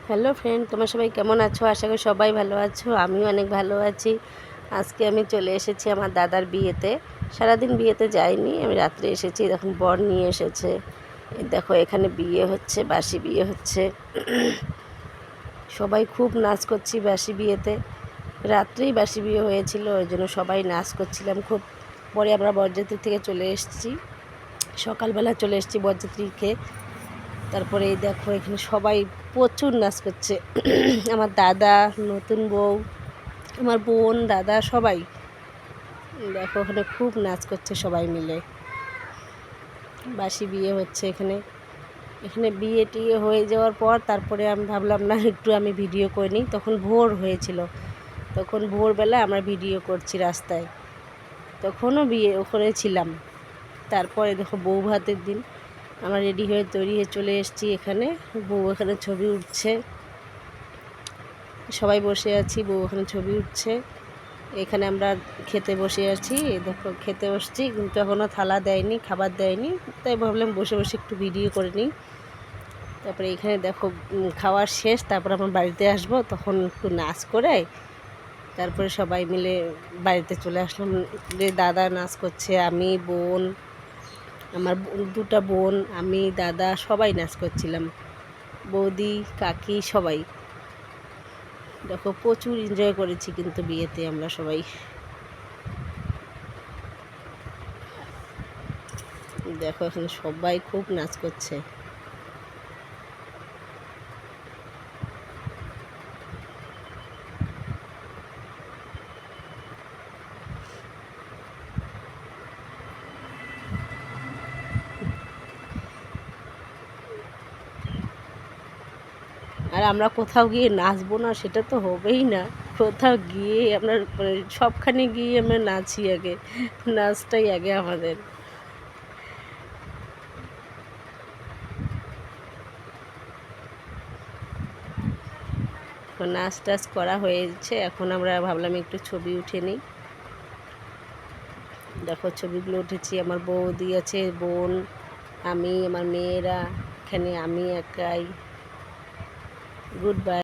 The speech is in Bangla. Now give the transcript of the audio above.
হ্যালো ফ্রেন্ড, তোমরা সবাই কেমন আছো? আশা করি সবাই ভালো আছো। আমিও অনেক ভালো আছি। আজকে আমি চলে এসেছি আমার দাদার বিয়েতে। সারাদিন বিয়েতে যাইনি, আমি রাত্রে এসেছি। দেখুন বর নিয়ে এসেছে। এই দেখো এখানে বিয়ে হচ্ছে, বাসি বিয়ে হচ্ছে। সবাই খুব নাচ করছি বাসি বিয়েতে। রাত্রেই বাসি বিয়ে হয়েছিল, ওই জন্য সবাই নাচ করছিলাম খুব। পরে আমরা বরযাত্রী থেকে চলে এসেছি, সকালবেলা চলে এসেছি বরযাত্রীকে। তারপরে এই দেখো এখানে সবাই প্রচুর নাচ করছে। আমার দাদা, নতুন বউ, আমার বোন, দাদা সবাই দেখো ওখানে খুব নাচ করছে সবাই মিলে। বাসি বিয়ে হচ্ছে এখানে। এখানে বিয়ে টিয়ে হয়ে যাওয়ার পর তারপরে আমি ভাবলাম না একটু আমি ভিডিও করে নিই। তখন ভোর হয়েছিল, তখন ভোরবেলা আমরা ভিডিও করছি রাস্তায়। তখনও বিয়ে ওখানে ছিলাম। তারপরে দেখো বউ ভাতের দিন আমরা রেডি হয়ে তৈরি হয়ে চলে এসেছি এখানে। বউ এখানে ছবি উঠছে, সবাই বসে আছি, বউ ওখানে ছবি উঠছে। এখানে আমরা খেতে বসে আছি। দেখো খেতে বসছি, কিন্তু এখনও থালা দেয়নি, খাবার দেয়নি। তাই ভাবলাম বসে বসে একটু ভিডিও করে নিই। তারপরে এখানে দেখো খাওয়ার শেষ, তারপর আমরা বাড়িতে আসবো, তখন একটু নাচ করে তারপরে সবাই মিলে বাড়িতে চলে আসলাম। দাদা নাচ করছে, আমি, বোন, আমার দুটা বোন, আমি, দাদা সবাই নাচ করছিলাম, বৌদি, কাকি সবাই। দেখো প্রচুর এনজয় করেছি কিন্তু বিয়েতে আমরা সবাই। দেখো এখানে সবাই খুব নাচ করছে। আর আমরা কোথাও গিয়ে নাচবো না সেটা তো হবেই না। কোথাও গিয়ে আমরা মানে সবখানে গিয়ে আমরা নাচি আগে, নাচটাই আগে আমাদের। নাচ টাচ করা হয়েছে, এখন আমরা ভাবলাম একটু ছবি উঠে নিই। দেখো ছবিগুলো উঠেছি, আমার বৌদি আছে, বোন, আমি, আমার মেয়েরা, এখানে আমি একাই। Good bye.